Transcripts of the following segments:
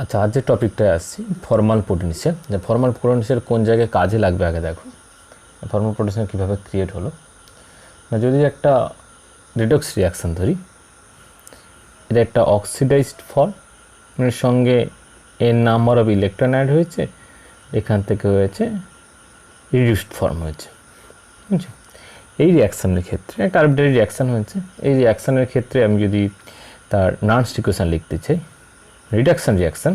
আচ্ছা, আজ যে টপিকটায় আসছি ফর্মাল পোটেনশিয়াল। যে ফর্মাল পোটেনশিয়াল কোন জায়গায় কাজে লাগবে আগে দেখো। ফর্মাল পোটেনশিয়াল কীভাবে ক্রিয়েট হলো না, যদি একটা রিডক্স রিয়াকশান ধরি, এটা একটা অক্সিডাইজড ফর্মের সঙ্গে এর নাম্বার অফ ইলেকট্রন অ্যাড হয়েছে, এখান থেকে হয়েছে রিডিউসড ফর্ম হয়েছে, বুঝছো? এই রিয়াকশানের ক্ষেত্রে একটা আরবিটারি রিয়াকশান হয়েছে। এই রিয়াকশানের ক্ষেত্রে আমি যদি তার নার্স ইকুয়েশন লিখতে চাই, রিডাকশান রিয়াকশান,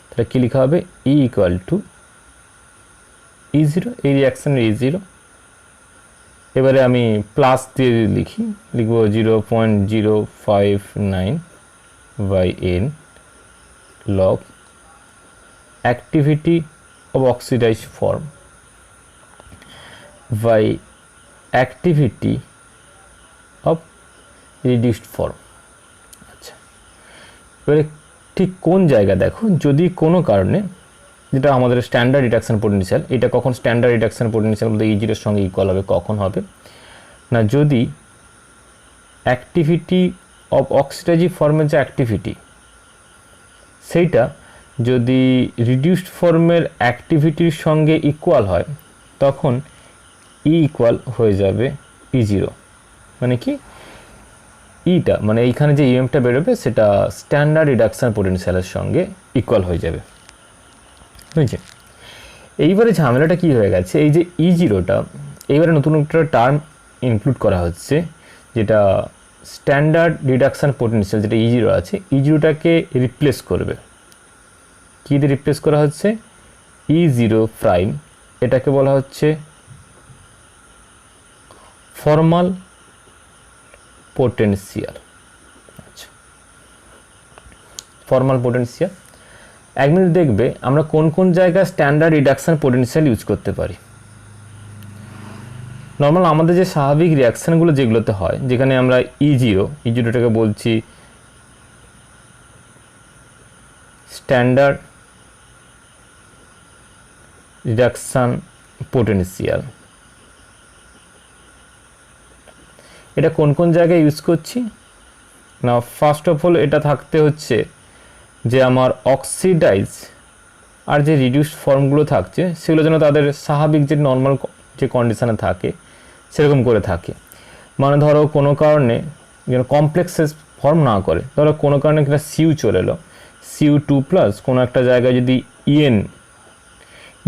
তাহলে কী লেখা হবে? ই ইকুয়াল টু E0, এই রিয়াকশানের E0। এবারে আমি প্লাস দিয়ে লিখব 0.059 by n log activity of oxidized form by activity of reduced form। আচ্ছা, এবারে ঠিক কোন জায়গা দেখো, যদি কোনো কারণে, যেটা আমাদের স্ট্যান্ডার্ড রিডাকশান পোটেনশিয়াল, এটা কখন স্ট্যান্ডার্ড রিডাকশান পোটেনশিয়াল বলতে E0 এর সঙ্গে ইকুয়াল হবে, কখন হবে না, যদি অ্যাক্টিভিটি অফ অক্সিডাইজিভ ফর্মের যে অ্যাক্টিভিটি, সেইটা যদি রিডিউসড ফর্মের অ্যাক্টিভিটির সঙ্গে ইকুয়াল হয়, তখন ই ইকুয়াল হয়ে যাবে E0। মানে কি, ইটা মানে এইখানে যে ইএমটা বেরোবে সেটা স্ট্যান্ডার্ড রিডাকশান পোটেনশিয়ালের সঙ্গে ইকুয়াল হয়ে যাবে, বুঝছে? এইবারে ঝামেলাটা কি হয়ে গেছে, এই যে E0টা, এইবারে নতুন একটা টার্ম ইনক্লুড করা হচ্ছে, যেটা স্ট্যান্ডার্ড রিডাকশান পোটেনশিয়াল যেটা E0 আছে, E0টাকে রিপ্লেস করবে। কী দিয়ে রিপ্লেস করা হচ্ছে? E0 প্রাইম, এটাকে বলা হচ্ছে ফর্মাল পোটেনশিয়াল। আচ্ছা, ফর্মাল পোটেনশিয়াল। এক মিনিট দেখবে আমরা কোন কোন জায়গায় স্ট্যান্ডার্ড রিডাকশান পোটেনশিয়াল ইউজ করতে পারি। নর্মাল আমাদের যে স্বাভাবিক রিয়াকশানগুলো যেগুলোতে হয়, যেখানে আমরা E0টাকে বলছি স্ট্যান্ডার্ড রিডাকশান পোটেনশিয়াল, এটা কোন কোন জায়গায় ইউজ করছি না, ফার্স্ট অফ অল এটা থাকতে হচ্ছে যে আমার অক্সিডাইজ আর যে রিডিউসড ফর্মগুলো থাকছে, সেগুলো যেন তাদের স্বাভাবিক যে নর্মাল যে কন্ডিশানে থাকে সেরকম করে থাকে। মানে ধরো কোনো কারণে যেন কমপ্লেক্সেস ফর্ম না করে, ধরো কোনো কারণে একটা সিউ চলে এলো, Cu2+, কোনো একটা জায়গায় যদি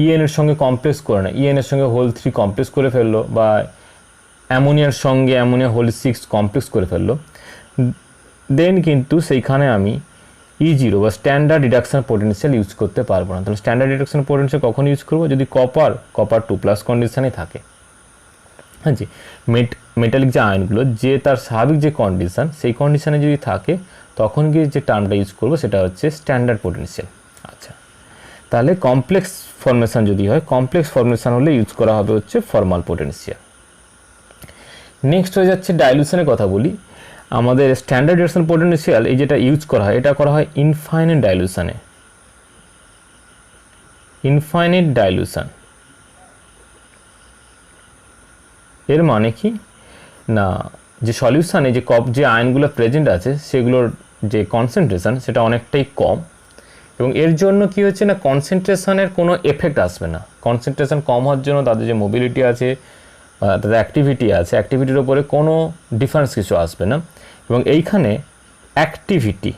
ইএনের সঙ্গে কমপ্লেক্স করে না, ইএনের সঙ্গে হোল 3 কমপ্লেক্স করে ফেললো, বা অ্যামোনিয়ার সঙ্গে অ্যামোনিয়া হোল 6 কমপ্লেক্স করে ফেললো, দেন কিন্তু সেইখানে আমি E0 বা স্ট্যান্ডার্ড রিডাকশান পোটেনশিয়াল ইউজ করতে পারবো না। তাহলে স্ট্যান্ডার্ড রিডাকশান পোটেনশিয়াল কখন ইউজ করবো? যদি কপার 2+ কন্ডিশানে থাকে। হ্যাঁ জি, মেটালিক যে আয়নগুলো যে তার স্বাভাবিক যে কন্ডিশান, সেই কন্ডিশানে যদি থাকে, তখন গিয়ে যে টার্মটা ইউজ করবো সেটা হচ্ছে স্ট্যান্ডার্ড পোটেনশিয়াল। আচ্ছা, তাহলে কমপ্লেক্স ফর্মেশন যদি হয়, কমপ্লেক্স ফর্মেশন হলে ইউজ করা হবে হচ্ছে ফর্মাল পোটেনশিয়াল। নেক্সট হয়ে যাচ্ছে ডাইলুশনের কথা বলি। আমাদের স্ট্যান্ডার্ড রিডাকশান পোটেনশিয়াল এই যেটা ইউজ করা হয়, এটা করা হয় ইনফাইনাইট ডাইলুশনে। ইনফাইনাইট ডাইলুশন এর মানে কি না, যে সলিউশানে যে আয়নগুলো প্রেজেন্ট আছে সেগুলোর যে কনসেন্ট্রেশন সেটা অনেকটাই কম, এবং এর জন্য কি হচ্ছে না, কনসেন্ট্রেশনের কোনো এফেক্ট আসবে না। কনসেন্ট্রেশন কম হওয়ার জন্য তাদের যে মোবিলিটি আছে, তাদের অ্যাক্টিভিটি আছে, অ্যাক্টিভিটির ওপরে কোনো ডিফারেন্স কিছু আসবে না। এবং এইখানে অ্যাক্টিভিটি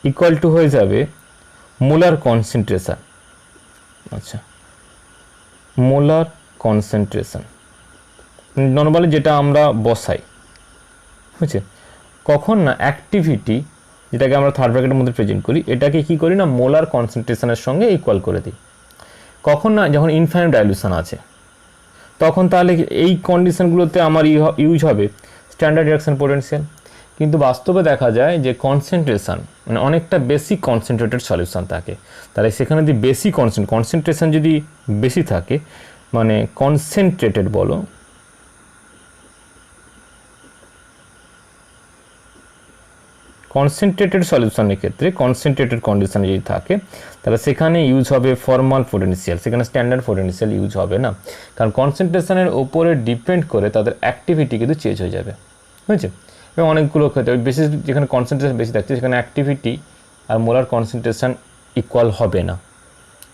ইকুয়াল টু হয়ে যাবে মোলার কনসেন্ট্রেশন। আচ্ছা, মোলার কনসেন্ট্রেশন নর্মালি যেটা আমরা বসাই, বুঝছে? কখন না অ্যাক্টিভিটি, যেটাকে আমরা থার্ড ব্র্যাকেটের মধ্যে প্রেজেন্ট করি, এটাকে কি করি না, মোলার কনসেন্ট্রেশনের সঙ্গে ইকুয়াল করে দিই। কখন না, যখন ইনফাইনাইট ডাইলুশন আছে, তখন তাহলে এই কন্ডিশনগুলোতে আমার ইউজ হবে স্ট্যান্ডার্ড রিডাকশান পোটেনশিয়াল। কিন্তু বাস্তবে দেখা যায় যে কনসেন্ট্রেশন মানে অনেকটা বেশি কনসেন্ট্রেটেড সলিউশন থাকে, তাহলে সেখানে যদি বেশি কনসেন্ট্রেশন যদি বেশি থাকে, মানে কনসেন্ট্রেটেড বলো, কনসেন্ট্রেটেড সলিউশনের ক্ষেত্রে কনসেন্ট্রেটেড কন্ডিশনে যদি থাকে, তাহলে সেখানে ইউজ হবে ফর্মাল পোটেনশিয়াল, সেখানে স্ট্যান্ডার্ড পোটেনশিয়াল ইউজ হবে না, কারণ কনসেন্ট্রেশনের ওপরে ডিপেন্ড করে তাদের অ্যাক্টিভিটি কিন্তু চেঞ্জ হয়ে যাবে, বুঝছে? এবং অনেকগুলো ক্ষেত্রে বেশি যেখানে কনসেন্ট্রেশন বেশি থাকছে সেখানে অ্যাক্টিভিটি আর মোলার কনসেন্ট্রেশন ইকুয়াল হবে না,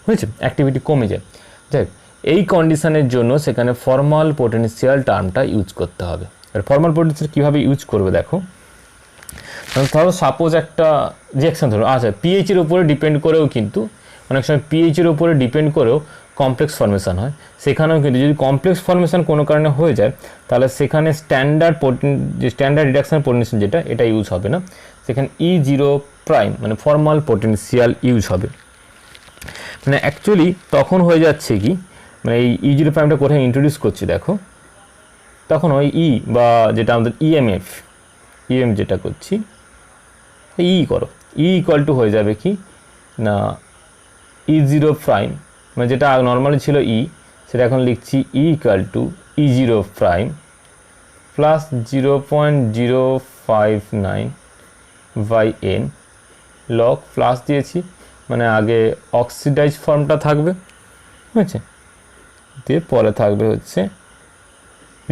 বুঝেছে, অ্যাক্টিভিটি কমে যায়। যাই হোক, এই কন্ডিশনের জন্য সেখানে ফর্মাল পোটেনশিয়াল টার্মটা ইউজ করতে হবে। আর ফর্মাল পোটেনশিয়াল কীভাবে ইউজ করবে দেখো, ধরো সাপোজ একটা রিঅ্যাকশন ধরো, আচ্ছা পিএইচের উপরে ডিপেন্ড করেও কিন্তু অনেক সময় পিএইচের উপরে ডিপেন্ড করেও কমপ্লেক্স ফর্মেশন হয়। সেখানেও কিন্তু যদি কমপ্লেক্স ফর্মেশন কোনো কারণে হয়ে যায় তাহলে সেখানে স্ট্যান্ডার্ড রিডাকশন পোটেনশিয়াল যেটা, এটা ইউজ হবে না, সেখানে E0' মানে ফর্মাল পোটেনশিয়াল ইউজ হবে। মানে অ্যাকচুয়ালি তখন হয়ে যাচ্ছে কি, মানে এই E0'টা কোথায় ইন্ট্রোডিউস করছি দেখো, তখন ওই বা যেটা আমাদের EMF যেটা করছি করো, ইকুয়াল টু হয়ে যাবে কি না E0', মানে যেটা নর্মালি ছিল সেটা এখন লিখছি equal to E0' plus 0.059 by n log plus দিয়েছি, মানে আগে অক্সিডাইজ ফর্মটা থাকবে, বুঝেছে, দিয়ে পরে থাকবে হচ্ছে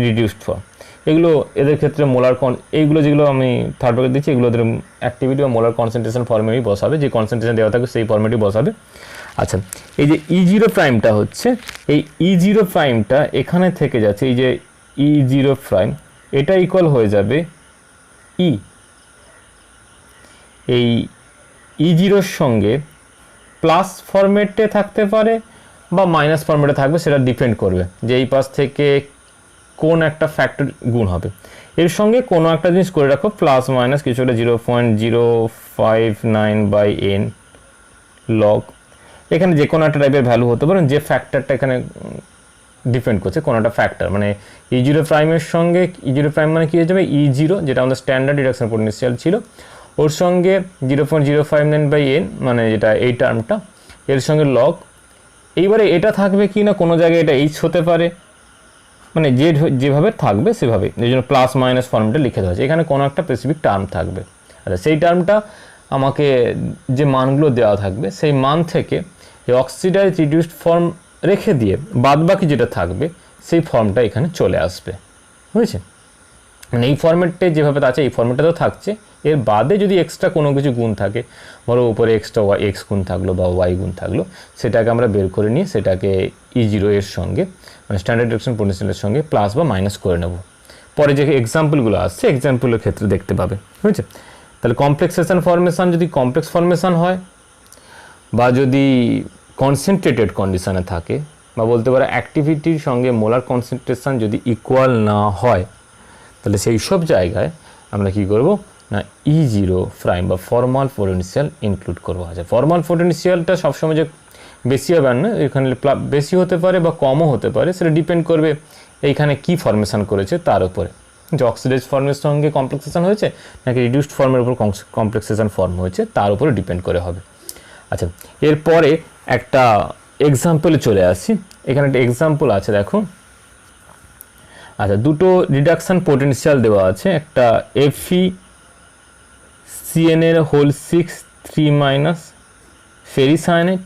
রিডিউসড ফর্ম। এগুলো এদের ক্ষেত্রে মোলার এইগুলো যেগুলো আমি থার্ড ব্র্যাকেট দিচ্ছি এগুলো ওদের অ্যাক্টিভিটি বা মোলার কনসেন্ট্রেশন ফর্মেটই বসাবে, যে কনসেন্ট্রেশন দেওয়া থাকবে সেই ফর্মেটই বসাবে। আচ্ছা, এই যে E0'টা হচ্ছে, এই E0'টা এখানে থেকে যাচ্ছে, এই যে E0', এটা ইকুয়াল হয়ে যাবে এই E0'র সঙ্গে প্লাস ফরম্যাটে থাকতে পারে বা মাইনাস ফরম্যাটে থাকবে, সেটা ডিপেন্ড করবে যে এই পাশ থেকে কোন একটা ফ্যাক্টর গুণ হবে। এর সঙ্গে কোনো একটা জিনিস করে রাখো, প্লাস মাইনাস কিছু একটা 0.059 বাই n লগ, এখানে যে কোনো একটা টাইপের ভ্যালু হতে পারে, যে ফ্যাক্টরটা এখানে ডিপেন্ড করছে কোনো একটা ফ্যাক্টর, মানে E0'-এর সঙ্গে E0' মানে কী হয়ে যাবে, E0 যেটা আমাদের স্ট্যান্ডার্ড রিডাকশন পোটেনশিয়াল ছিল, ওর সঙ্গে 0.059 বাই n মানে যেটা এই টার্মটা, এর সঙ্গে লগ। এইবারে এটা থাকবে কি না কোনো জায়গায় এটা এইচ হতে পারে, মানে যেভাবে থাকবে সেভাবে, এই জন্য প্লাস মাইনাস ফর্মটা লিখে দেওয়া হয়েছে, এখানে কোনো একটা স্পেসিফিক টার্ম থাকবে। আচ্ছা, সেই টার্মটা আমাকে যে মানগুলো দেওয়া থাকবে সেই মান থেকে এই অক্সিডাইজ রিডিউসড ফর্ম রেখে দিয়ে বাদবাকি যেটা থাকবে সেই ফর্মটা এখানে চলে আসবে, বুঝেছেন। মানে এই ফর্মেটে যেভাবে আছে এই ফর্মেটটা তো থাকছে, এর বাদে যদি এক্সট্রা কোনো কিছু গুণ থাকে, ধরো উপরে এক্সট্রা এক্স গুণ থাকলো বা ওয়াই গুণ থাকলো, সেটাকে আমরা বের করে নিয়ে সেটাকে E0 এর সঙ্গে মানে স্ট্যান্ডার্ড রিডাকশন পোটেনশিয়ালের সঙ্গে প্লাস বা মাইনাস করে নেব। পরে যে এক্সাম্পলগুলো আসছে এক্সাম্পলের ক্ষেত্রে দেখতে পাবে, বুঝেছে। তাহলে কমপ্লেক্সেশন ফর্মেশন যদি কমপ্লেক্স ফর্মেশন হয় বা যদি কনসেন্ট্রেটেড কন্ডিশনে থাকে, বা বলতে পারে অ্যাক্টিভিটির সঙ্গে মোলার কনসেন্ট্রেশন যদি ইকুয়াল না হয়, তাহলে সেই সব জায়গায় আমরা কি করব না E0' বা ফর্মাল পোটেনশিয়াল ইনক্লুড করবো। আচ্ছা, ফর্মাল পোটেনশিয়ালটা সবসময় যে বেশি হবে না, এখানে বেশি হতে পারে বা কমও হতে পারে, সেটা ডিপেন্ড করবে এইখানে কি ফর্মেশন করেছে তার উপরে, যে অক্সিডাইজ ফর্মের সঙ্গে কমপ্লেক্সেশন হয়েছে নাকি রিডিউসড ফর্মের উপর কমপ্লেক্সেশন ফর্ম হয়েছে তার উপরে ডিপেন্ড করে হবে। আচ্ছা, এরপরে একটা এক্সাম্পলে চলে আসছি, এখানে একটা এক্সাম্পল আছে দেখো। আচ্ছা, দুটো রিডাকশন পোটেনশিয়াল দেওয়া আছে, একটা FeCN এর হোল 6 3- ফেরিসায়নেট,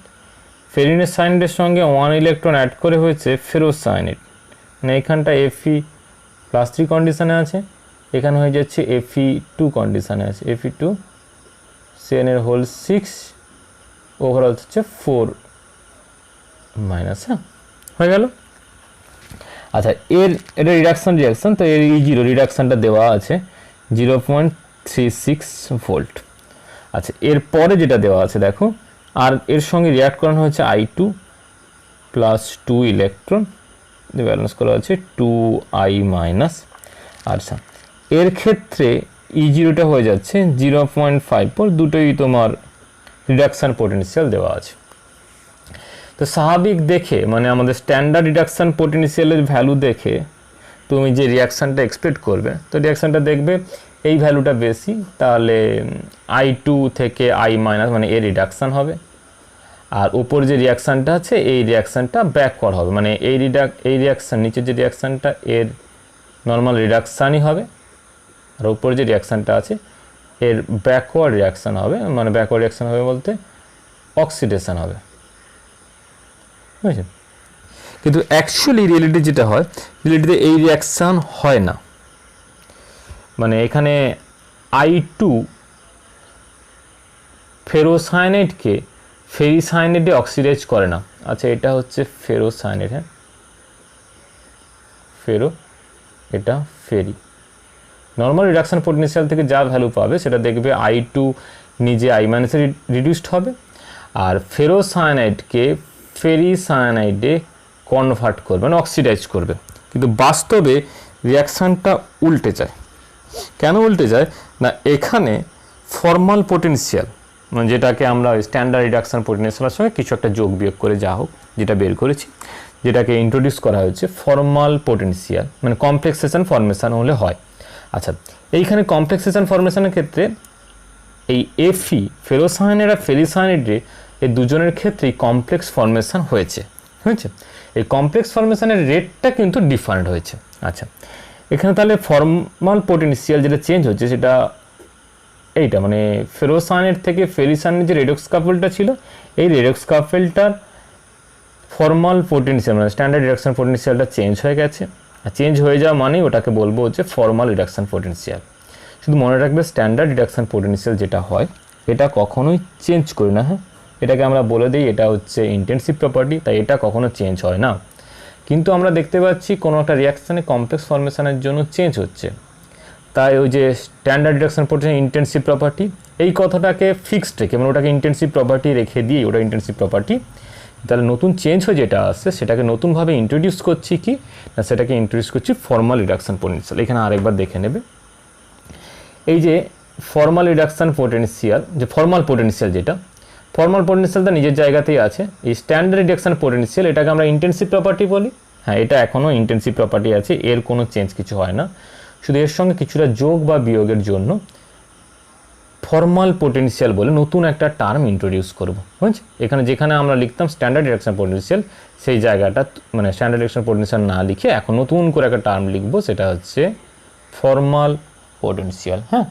ফেরিনের সাইনেটের সঙ্গে 1 ইলেকট্রন অ্যাড করে হয়েছে ফেরোসায়নেট, মানে এখানটা Fe+3 কন্ডিশনে আছে, এখানে হয়ে যাচ্ছে Fe2 কন্ডিশনে আছে, Fe2CN এর হোল 6 ওভারঅল হচ্ছে 4-, হ্যাঁ হয়ে গেল। আচ্ছা, এটা রিডাকশন, তো এর E0 রিডাকশনটা দেওয়া আছে 0.36 ভোল্ট। আচ্ছা, এরপরে যেটা দেওয়া আছে দেখো, আর এর সঙ্গে রিয়াক্ট করানো হচ্ছে I2 প্লাস 2 ইলেকট্রন, ব্যালেন্স করা আছে 2I-। আচ্ছা, এর ক্ষেত্রে E0টা হয়ে যাচ্ছে 0.54, দুটোই তোমার রিডাকশন পোটেনশিয়াল দেওয়া আছে। তো স্বাভাবিক দেখে মানে আমাদের স্ট্যান্ডার্ড রিডাকশন পোটেনশিয়ালের ভ্যালু দেখে তুমি যে রিয়াকশানটা এক্সপেক্ট করবে, তো রিয়াকশানটা দেখবে এই ভ্যালুটা বেশি, তাহলে I2 থেকে I- মানে এর রিডাকশান হবে, আর উপর যে রিয়াকশানটা আছে এই রিয়াকশানটা ব্যাকওয়ার্ড হবে, মানে এই রিয়াকশান নিচের যে রিয়াকশানটা এর নর্মাল রিডাকশানই হবে, আর উপর যে রিয়াকশানটা আছে এর ব্যাকওয়ার্ড রিয়াকশান হবে, মানে ব্যাকওয়ার্ড রিয়াকশান হবে বলতে অক্সিডেশন হবে, বুঝেছেন। কিন্তু অ্যাকচুয়ালি রিয়েলিটি যেটা হয়, রিয়েলিটিতে এই রিয়াকশান হয় না, মানে এখানে I2 ফেরোসায়ানাইডকে ফেরিসায়ানাইডে অক্সিডাইজ করে না। আচ্ছা, এটা হচ্ছে ফেরোসায়ানাইড, হ্যাঁ, ফেরো, এটা ফেরি। নর্মাল রিডাকশন পোটেনশিয়াল থেকে যা ভ্যালু পাবে সেটা দেখবে I2 নিজে I মাইনাসে রিডিউসড হবে, আর ফেরোসায়ানাইডকে ফেরিসায়ানাইডে কনভার্ট করবে, মানে অক্সিডাইজ করবে। কিন্তু বাস্তবে রিয়াকশানটা উল্টে যায়। কেন উল্টে যায় না, এখানে ফর্মাল পোটেনশিয়াল, মানে যেটাকে আমরা স্ট্যান্ডার্ড রিডাকশন পোটেনশিয়ালের সঙ্গে কিছু একটা যোগ বিয়োগ করে যা হোক যেটা বের করেছি, যেটাকে ইন্ট্রোডিউস করা হয়েছে ফর্মাল পোটেনশিয়াল, মানে কমপ্লেক্সেশন ফর্মেশন হলে হয়। আচ্ছা, এইখানে কমপ্লেক্সেশন ফর্মেশনের ক্ষেত্রে এই Fe ফেরোসায়ানাইড আর ফেরিসায়ানাইডে এই দুজনের ক্ষেত্রেই কমপ্লেক্স ফর্মেশন হয়েছে। এই কমপ্লেক্স ফর্মেশনের রেটটা কিন্তু ডিফারেন্ট হয়েছে। আচ্ছা, এখানে তাহলে ফর্মাল পোটেনশিয়াল যেটা চেঞ্জ হচ্ছে সেটা এইটা, মানে ফেরোসায়ানাইড থেকে ফেরিসায়ানাইড যে রেডক্স কাপলটা ছিল, এই রেডক্স কাপলটার ফর্মাল পোটেনশিয়াল মানে স্ট্যান্ডার্ড রিডাকশন পোটেনশিয়ালটা চেঞ্জ হয়ে গেছে। আর চেঞ্জ হয়ে যাওয়া মানেই ওটাকে বলবো হচ্ছে ফর্মাল রিডাকশন পোটেনশিয়াল। শুধু মনে রাখবে স্ট্যান্ডার্ড রিডাকশন পোটেনশিয়াল যেটা হয় এটা কখনোই চেঞ্জ করি না, হ্যাঁ, এটাকে আমরা বলে দিই এটা হচ্ছে ইন্টেনসিভ প্রপার্টি, তাই এটা কখনো চেঞ্জ হয় না। কিন্তু আমরা দেখতে পাচ্ছি কোনো একটা রিয়াকশানে কমপ্লেক্স ফর্মেশনের জন্য চেঞ্জ হচ্ছে, তাই ওই যে standard reduction potential intensive property, এই কথাটাকে ফিক্সড রেখে মানে ওটাকে ইন্টেনসিভ প্রপার্টি রেখে দিয়ে ওটা ইন্টেনসিভ প্রপার্টি, তাহলে নতুন চেঞ্জ হয়ে যেটা আসছে সেটাকে নতুনভাবে ইন্ট্রোডিউস করছি কি না, সেটাকে ইন্ট্রোডিউস করছি ফর্মাল রিডাকশন পোটেনশিয়াল। এখানে আরেকবার দেখে নেবে, এই যে ফর্মাল রিডাকশন পোটেনশিয়াল, যে ফর্মাল পোটেনশিয়াল যেটা, ফর্মাল পোটেনশিয়ালটা নিজের জায়গাতেই আছে। এই স্ট্যান্ডার্ড রিডাকশন পোটেনশিয়াল এটাকে আমরা ইন্টেনসিভ প্রপার্টি বলি, হ্যাঁ, এটা এখনও ইন্টেনসিভ প্রপার্টি আছে, এর কোনো চেঞ্জ কিছু হয় না, শুধু এর সঙ্গে কিছুটা যোগ বা বিয়োগের জন্য ফর্মাল পোটেনশিয়াল বলে নতুন একটা টার্ম ইন্ট্রোডিউস করবো। বুঝছি, এখানে যেখানে আমরা লিখতাম স্ট্যান্ডার্ড রিডাকশন পোটেনশিয়াল, সেই জায়গাটা মানে স্ট্যান্ডার্ড রিডাকশন পোটেনশিয়াল না লিখে এখন নতুন করে একটা টার্ম লিখবো, সেটা হচ্ছে ফর্মাল পোটেনশিয়াল। হ্যাঁ,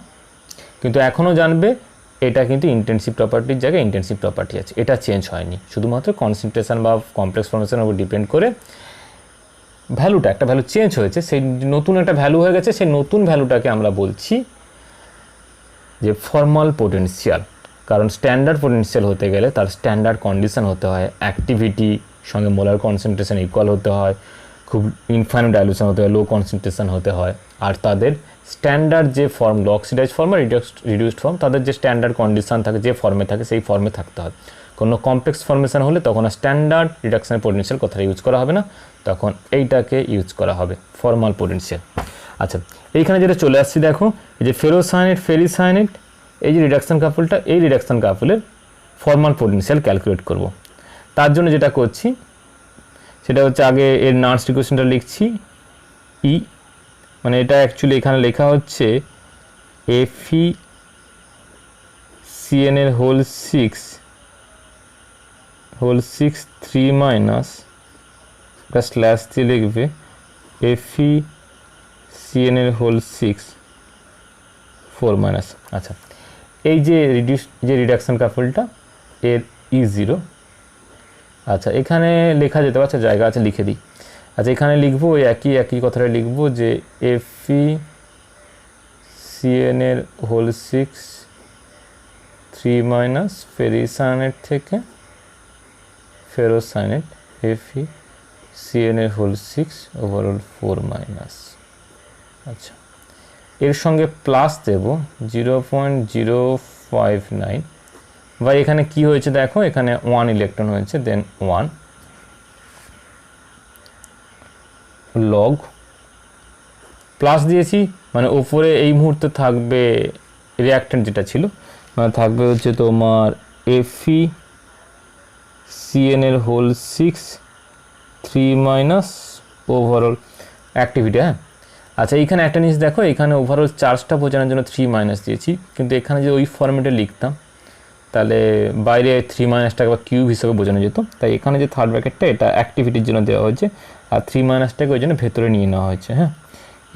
কিন্তু এখনও জানবে এটা কিন্তু ইন্টেনসিভ প্রপার্টির জায়গায় ইন্টেনসিভ প্রপার্টি আছে, এটা চেঞ্জ হয়নি, শুধুমাত্র কনসেন্ট্রেশন বা কমপ্লেক্স ফর্মেশনের উপর ডিপেন্ড করে ভ্যালুটা, একটা ভ্যালু চেঞ্জ হয়েছে, সেই নতুন একটা ভ্যালু হয়ে গেছে, সেই নতুন ভ্যালুটাকে আমরা বলছি যে ফর্মাল পোটেনশিয়াল। কারণ স্ট্যান্ডার্ড পোটেনশিয়াল হতে গেলে তার স্ট্যান্ডার্ড কন্ডিশন হতে হয়, অ্যাক্টিভিটি সঙ্গে মোলার কনসেন্ট্রেশন ইকুয়াল হতে হয়, খুব ইনফাইনাইট ডাইলুশন হতে হয়, লো কনসেন্ট্রেশন হতে হয়, আর তাদের স্ট্যান্ডার্ড যে ফর্ম, অক্সিডাইজ ফর্ম আর রিডিউসড ফর্ম, তাদের যে স্ট্যান্ডার্ড কন্ডিশন থাকে, যে ফর্মে থাকে সেই ফর্মে থাকতে হয়। কোনো কমপ্লেক্স ফর্মেশন হলে তখন স্ট্যান্ডার্ড রিডাকশনের পোটেনশিয়াল কথাটা ইউজ করা হবে না, তখন এইটাকে ইউজ করা হবে ফর্মাল পোটেনশিয়াল। আচ্ছা, এইখানে যেটা চলে আসছি দেখো, এই যে ফেরোসায়ানাইড ফেরিসায়ানাইড, এই যে রিডাকশন কাপলটা, এই রিডাকশন কাপলের ফর্মাল পোটেনশিয়াল ক্যালকুলেট করব। তার জন্য যেটা করছি সেটা হচ্ছে আগে এর নার্স ইকুয়েশনটা লিখছি, ই মানে এটা অ্যাকচুয়ালি এখানে লেখা হচ্ছে FeCN এর হোল 6 3 মাইনাস, এটা স্ল্যাশ দিয়ে লিখবে FeCN এর হোল 6 4 মাইনাস। আচ্ছা, এই যে রিডাকশন কাপলটা এর E0, আচ্ছা এখানে লেখা যেতে পারছে, জায়গা আছে লিখে দিই। আচ্ছা, এখানে লিখবো ওই একই কথাটা লিখবো যে FeCN এর হোল 6 3 মাইনাস ফেরিসায়ানাইড থেকে ফেরোসায়ানাইড FeCN এর হোল 6 ওভারঅল 4 মাইনাস। আচ্ছা, এর সঙ্গে প্লাস দেব 0.059, বা এখানে কি হয়েছে দেখো, এখানে 1 ইলেকট্রন হয়েছে, দেন 1 লগ প্লাস দিয়েছি, মানে ওপরে এই মুহূর্তে থাকবে রিঅ্যাক্ট্যান্ট যেটা ছিল, মানে থাকবে হচ্ছে তোমার FeCN এর হোল 6 3 মাইনাস ওভারঅল অ্যাক্টিভিটি। হ্যাঁ, আচ্ছা, এইখানে একটা জিনিস দেখো, এখানে ওভারঅল চার্জটা বোঝানোর জন্য 3 মাইনাস দিয়েছি, কিন্তু এখানে যে ওই ফর্মেটে লিখতাম তাহলে বাইরে 3 মাইনাসটাকে বা কিউব হিসেবে বোঝানো যেত, তাই এখানে যে থার্ড ব্র্যাকেটটা এটা অ্যাক্টিভিটির জন্য দেওয়া হয়েছে, আর 3 মাইনাসটাকে ওই জন্য ভেতরে নিয়ে নেওয়া হয়েছে। হ্যাঁ,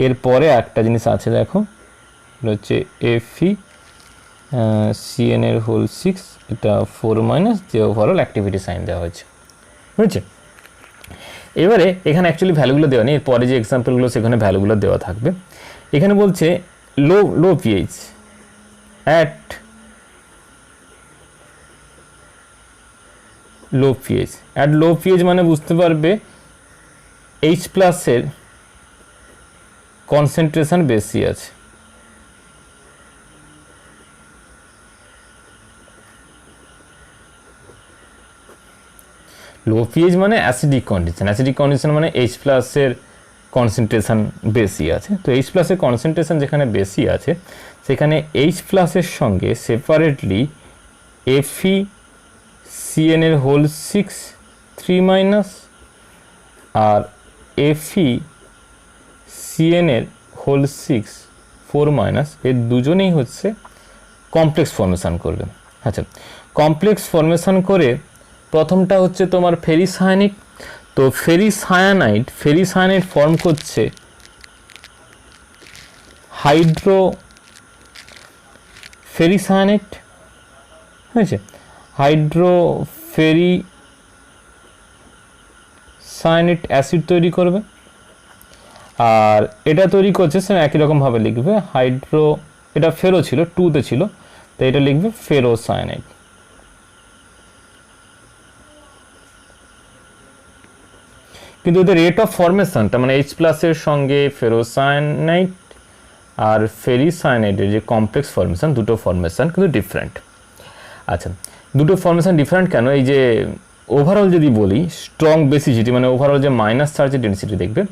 এরপরে একটা জিনিস আছে দেখো, এটা হচ্ছে FeCN এর হোল 6, এটা 4 মাইনাস যে ওভারঅল অ্যাক্টিভিটি সাইন দেওয়া হয়েছে। বুঝছে, এবারে এখানে অ্যাকচুয়ালি ভ্যালুগুলো দেওয়া নেই, এরপরে যে এক্সাম্পলগুলো সেখানে ভ্যালুগুলো দেওয়া থাকবে। এখানে বলছে low pH at low pH মানে বুঝতে পারবে H প্লাসের কনসেন্ট্রেশন বেশি আছে। লো পিএইচ মানে অ্যাসিডিক কন্ডিশন মানে H প্লাসের কনসেন্ট্রেশন বেশি আছে। তো H প্লাসের কনসেন্ট্রেশন যেখানে বেশি আছে সেখানে H প্লাসের সঙ্গে সেপারেটলি FeCN এর হোল 6 3 মাইনাস আর FeCN এর হোল 6 4 মাইনাস এর দুজনেই হচ্ছে কমপ্লেক্স ফর্মেশন করবে। আচ্ছা, কমপ্লেক্স ফর্মেশন করে প্রথমটা হচ্ছে তোমার ফেরিসায়ানিক। তো ফেরিসায়ানাইড ফর্ম করছে হাইড্রোফেরিসায়ানেট, হয়েছে হাইড্রোফেরিসায়ানেট অ্যাসিড তৈরি করবে। আর এটা তৈরি করছে সে একই রকমভাবে লিখবে এটা ফেরো ছিল 2তে ছিল, তো এটা লিখবে ফেরোসায়ানাইড। কিন্তু এদের রেট অফ ফর্মেশনটা মানে H প্লাসের সঙ্গে ফেরোসায়ানাইড আর ফেরিসায়ানাইডের যে কমপ্লেক্স ফর্মেশন, দুটো ফর্মেশন কিন্তু ডিফারেন্ট। আচ্ছা, দুটো ফর্মেশন ডিফারেন্ট কেন? এই যে ওভারঅল যদি বলি স্ট্রং বেসিসিটি মানে ওভারঅল যে মাইনাস চার্জের ডেন্সিটি দেখবে,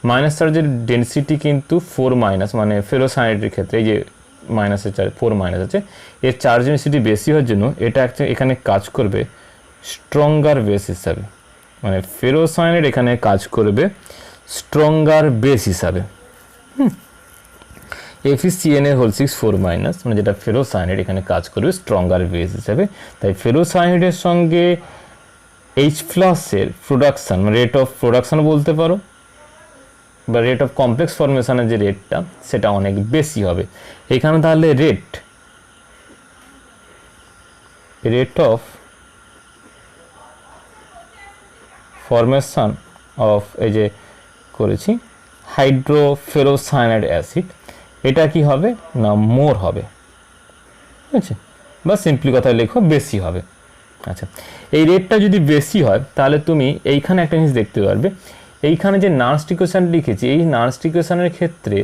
মাইনাস চার্জের ডেন্সিটি কিন্তু 4 মাইনাস মানে ফেরোসায়ানাইডের ক্ষেত্রে এই যে মাইনাসের চার্জ 4 মাইনাস আছে, এর চার্জ ডেন্সিটি বেশি হওয়ার জন্য এটা এখানে কাজ করবে স্ট্রঙ্গার বেস হিসাবে, মানে ফেরোসায়ানাইড এখানে কাজ করবে স্ট্রঙ্গার বেস হিসাবে। FeCN এর হোল 6 4 মাইনাস মানে যেটা ফেরোসায়ানাইড এখানে কাজ করবে স্ট্রঙ্গার বেস হিসাবে। তাই ফেরোসায়ানাইডের সঙ্গে H প্লাসের প্রোডাকশান মানে রেট অফ প্রোডাকশান বলতে পারো বা রেট অফ কমপ্লেক্স ফর্মেশনের যে রেটটা সেটা অনেক বেশি হবে এখানে। তাহলে রেট অফ ফর্মেশন অফ এই যে করেছি হাইড্রোফেরোসায়ানাইড অ্যাসিড, এটা কি হবে না মোর হবে, ঠিক আছে, বা সিম্পলি কথায় লেখো বেশি হবে। আচ্ছা, এই রেটটা যদি বেশি হয় তাহলে তুমি এইখানে একটা জিনিস দেখতে পারবে, এইখানে যে নার্স্ট ইকুয়েশন লিখেছি এই নার্স্ট ইকুয়েশনের ক্ষেত্রে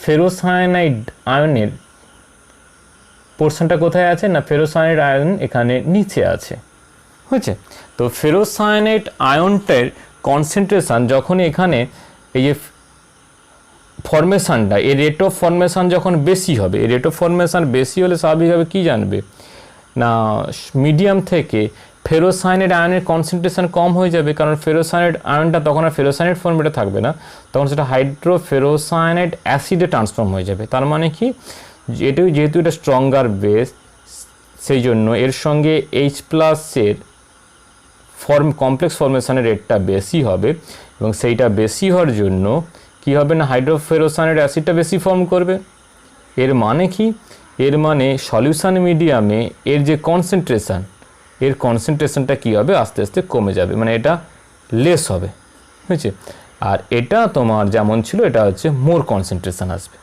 ফেরোসায়ানাইড আয়নের পোর্শনটা কোথায় আছে না ফেরোসায়ানাইড আয়ন এখানে নিচে আছে, হয়েছে। তো ফেরোসায়ানাইড আয়নটার কনসেন্ট্রেশন যখন এখানে এই যে ফর্মেশনটা এই রেট অফ ফর্মেশন যখন বেশি হবে, এই রেট অফ ফর্মেশন বেশি হলে স্বাভাবিকভাবে কী জানবে না মিডিয়াম থেকে ফেরোসায়ানাইড আয়নের কনসেন্ট্রেশন কম হয়ে যাবে, কারণ ফেরোসায়ানাইড আয়নটা তখন আর ফেরোসায়ানাইড ফর্মেটে থাকবে না, তখন সেটা হাইড্রোফেরোসায়ানাইড অ্যাসিডে ট্রান্সফর্ম হয়ে যাবে। তার মানে কি যেহেতু এটা স্ট্রঙ্গার বেস সেই জন্য এর সঙ্গে H প্লাসের কমপ্লেক্স ফর্মেশনের রেটটা বেশি হবে এবং সেইটা বেশি হওয়ার জন্য কি হবে না হাইড্রোফেরোসায়ানাইড অ্যাসিডটা বেশি ফর্ম করবে। এর মানে কি? এর মানে সলিউশন মিডিয়ামে এর যে কনসেন্ট্রেশনটা কী হবে আস্তে আস্তে কমে যাবে, মানে এটা লেস হবে, বুঝছে। আর এটা তোমার যেমন ছিল এটা হচ্ছে মোর কনসেন্ট্রেশন আসবে,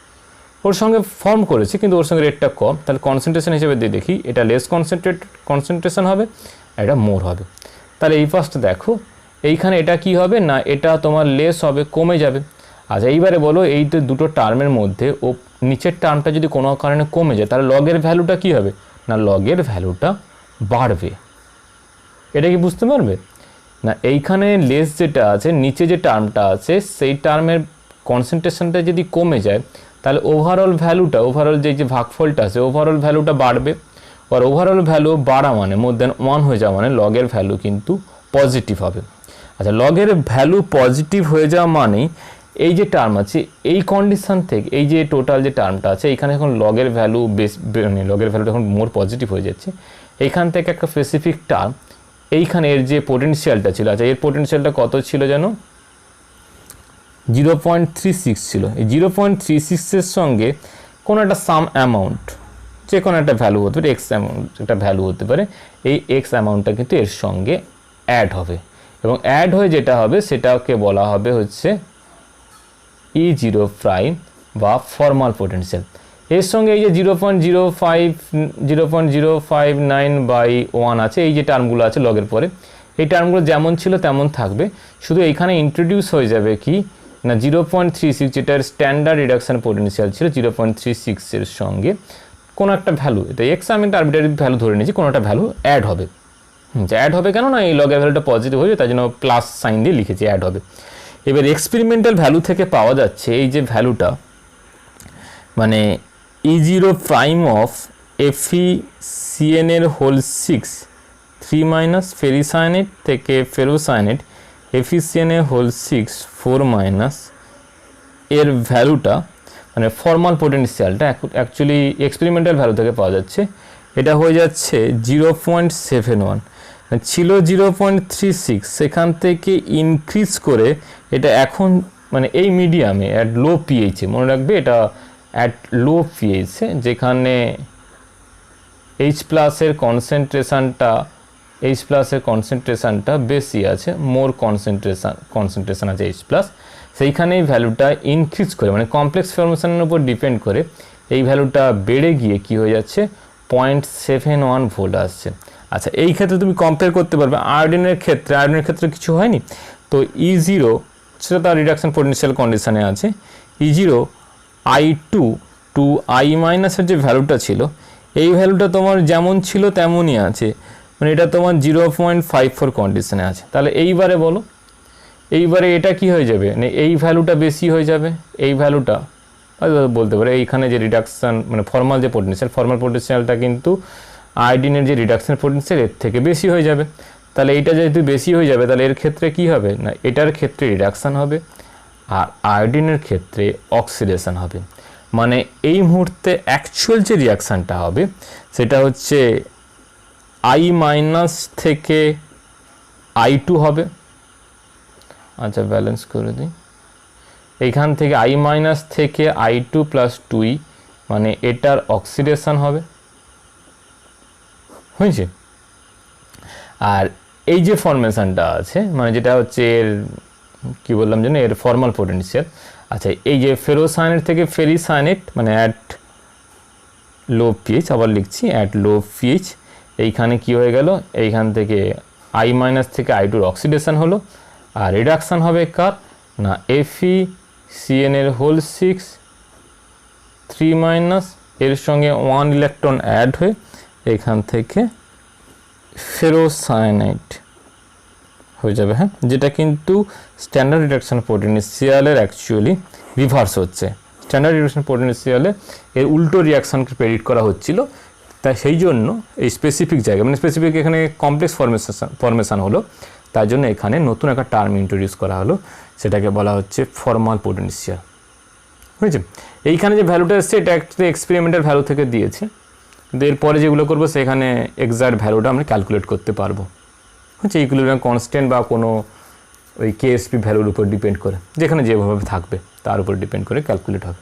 ওর সঙ্গে ফর্ম করেছে কিন্তু ওর সঙ্গে রেটটা কম, তাহলে কনসেন্ট্রেশন হিসেবে দিয়ে দেখি এটা লেস কনসেন্ট্রেশন হবে, এটা মোর হবে। তাহলে এই ফার্স্ট দেখো এইখানে এটা কি হবে না এটা তোমার লেস হবে, কমে যাবে। আচ্ছা, এইবারে বলো এই তো দুটো টার্মের মধ্যে ও নিচের টার্মটা যদি কোনো কারণে কমে যায় তাহলে লগের ভ্যালুটা কি হবে না লগের ভ্যালুটা বাড়বে। এটা কি বুঝতে পারবে না? এইখানে লেস যেটা আছে নিচে যে টার্মটা আছে সেই টার্মের কনসেন্ট্রেশনটা যদি কমে যায় তাহলে ওভারঅল যে ভাগফলটা আছে ওভারঅল ভ্যালুটা বাড়বে, আর ওভারঅল ভ্যালু বাড়া মানে মোর দেন 1 হয়ে যাওয়া মানে লগের ভ্যালু কিন্তু পজিটিভ হবে। আচ্ছা, লগের ভ্যালু পজিটিভ হয়ে যাওয়া মানে এই যে টার্ম আছে এই কন্ডিশন থেকে এই যে টোটাল যে টার্মটা আছে এখানে এখন লগের ভ্যালু লগের ভ্যালুটা এখন মোর পজিটিভ হয়ে যাচ্ছে, এইখান থেকে একটা স্পেসিফিক টার্ম এইখানে এর যে পোটেনশিয়ালটা ছিল, আচ্ছা এর পোটেনশিয়ালটা কত ছিল যেন 0.36 ছিল। এই 0.36-এর সঙ্গে কোনো একটা সাম অ্যামাউন্ট যে কোনো একটা ভ্যালু হতে পারে, এক্স অ্যামাউন্ট একটা ভ্যালু হতে পারে, এই এক্স অ্যামাউন্টটা কিন্তু এর সঙ্গে অ্যাড হবে এবং অ্যাড হয়ে যেটা হবে সেটাকে বলা হবে হচ্ছে E0 প্রাইম বা ফর্মাল পোটেনশিয়াল। এর সঙ্গে এই যে 0.059/1 আছে, এই যে টার্মগুলো আছে লগের পরে, এই টার্মগুলো যেমন ছিল তেমন থাকবে, শুধু এইখানে ইন্ট্রোডিউস হয়ে যাবে কি না 0.36, যেটার স্ট্যান্ডার্ড রিডাকশন পোটেনশিয়াল ছিল 0.36 এর সঙ্গে কোনো একটা ভ্যালু, এটা এক্স আমি একটা আরবিটারি ভ্যালু ধরে নিয়েছি, কোনো একটা ভ্যালু অ্যাড হবে। অ্যাড হবে কেন না, এই লগের ভ্যালুটা পজিটিভ হয়ে, তাই জন্য প্লাস সাইন দিয়ে লিখেছি, অ্যাড হবে। এবার এক্সপেরিমেন্টাল ভ্যালু থেকে পাওয়া যাচ্ছে এই যে ভ্যালুটা, মানে E0 প্রাইম অফ FeCN এর হোল 6 3 মাইনাস ফেরিসায়নেট থেকে ফেরোসায়নেট FeCN এর হোল 6 4 মাইনাস এর ভ্যালুটা, মানে ফর্মাল পোটেনশিয়ালটা অ্যাকচুয়ালি এক্সপেরিমেন্টাল ভ্যালু থেকে পাওয়া যাচ্ছে, এটা হয়ে যাচ্ছে 0.71, ছিল 0.36, সেখান থেকে ইনক্রিজ করে এটা এখন মানে এই মিডিয়ামে অ্যাট লো পিএইচে, মনে রাখবে এটা অ্যাট লো পিএইচে, যেখানে H প্লাসের কনসেন্ট্রেশনটা বেশি আছে, মোর কনসেন্ট্রেশন আছে H প্লাস, সেইখানে এই ভ্যালুটা ইনক্রিজ করে মানে কমপ্লেক্স ফর্মেশনের উপর ডিপেন্ড করে এই ভ্যালুটা বেড়ে গিয়ে কি হয়ে যাচ্ছে 0.71 ভোল্ট আসছে। আচ্ছা, এই ক্ষেত্রে তুমি কম্পেয়ার করতে পারবে আয়োডিনের ক্ষেত্রে কিছু হয়নি, তো E0 সেটা তার রিডাকশন পোটেনশিয়াল কন্ডিশনে আছে, E0 I2 টু I মাইনাসের যে ভ্যালুটা ছিল, এই ভ্যালুটা তোমার যেমন ছিল তেমনই আছে, মানে এটা তোমার 0.54 কন্ডিশনে আছে। তাহলে এইবারে বলো, এইবারে এটা কি হয়ে যাবে, মানে এই ভ্যালুটা বেশি হয়ে যাবে, এই ভ্যালুটা বলতে পারে এইখানে যে রিডাকশান মানে ফর্মাল পোটেনশিয়ালটা কিন্তু আয়োডিনের যে রিডাকশন পোটেনশিয়াল এর থেকে বেশি হয়ে যাবে। তাহলে এইটা যেহেতু বেশি হয়ে যাবে, তাহলে এর ক্ষেত্রে কি হবে না, এটার ক্ষেত্রে রিডাকশান হবে আর আয়োডিনের ক্ষেত্রে অক্সিডেশন হবে। মানে এই মুহূর্তে অ্যাকচুয়াল যে রিয়াকশানটা হবে সেটা হচ্ছে I মাইনাস থেকে I2 হবে। আচ্ছা, ব্যালেন্স করে দিই, এইখান থেকে I মাইনাস থেকে I2 প্লাস 2, মানে এটার অক্সিডেশন হবে, হয়েছে। আর এই যে ফরমেশনটা আছে, মানে যেটা হচ্ছে এর কি বললাম যেন এর ফর্মাল পোটেনশিয়াল, আচ্ছা এই যে ফেরোসায়নেট থেকে ফেরিসায়নেট মানে অ্যাট লো পিএইচ, আবার লিখছি অ্যাট লো পিএইচ, এইখানে কি হয়ে গেল, এইখান থেকে I মাইনাস থেকে I2 অক্সিডেশন হলো, আর রিডাকশান হবে কার না FeCN এর হোল 6 3 মাইনাস এর সঙ্গে 1 ইলেকট্রন অ্যাড হয়ে এখান থেকে ফেরোসায়নাইট হয়ে যাবে। হ্যাঁ, যেটা কিন্তু স্ট্যান্ডার্ড রিডাকশন পোটেনশিয়ালের অ্যাকচুয়ালি রিভার্স হচ্ছে, স্ট্যান্ডার্ড রিডাকশন পোটেনশিয়ালে এর উল্টো রিয়াকশানকে প্রেডিক্ট করা হচ্ছিল, তাই সেই জন্য এই স্পেসিফিক জায়গা মানে স্পেসিফিক এখানে কমপ্লেক্স ফরমেশন হলো, তাই জন্য এখানে নতুন একটা টার্ম ইন্ট্রোডিউস করা হলো, সেটাকে বলা হচ্ছে ফর্মাল পোটেনশিয়াল। বুঝেছে, এইখানে যে ভ্যালুটা এসছে এটা একটা এক্সপেরিমেন্টাল ভ্যালু থেকে দিয়েছে, কিন্তু এরপরে যেগুলো করবো সেখানে এক্সাক্ট ভ্যালুটা আমরা ক্যালকুলেট করতে পারবো। হচ্ছে ইকুইলিব্রিয়াম কনস্ট্যান্ট বা কোনো ওই KSP ভ্যালুর উপর ডিপেন্ড করে, যেখানে যেভাবে থাকবে তার উপর ডিপেন্ড করে ক্যালকুলেট হবে।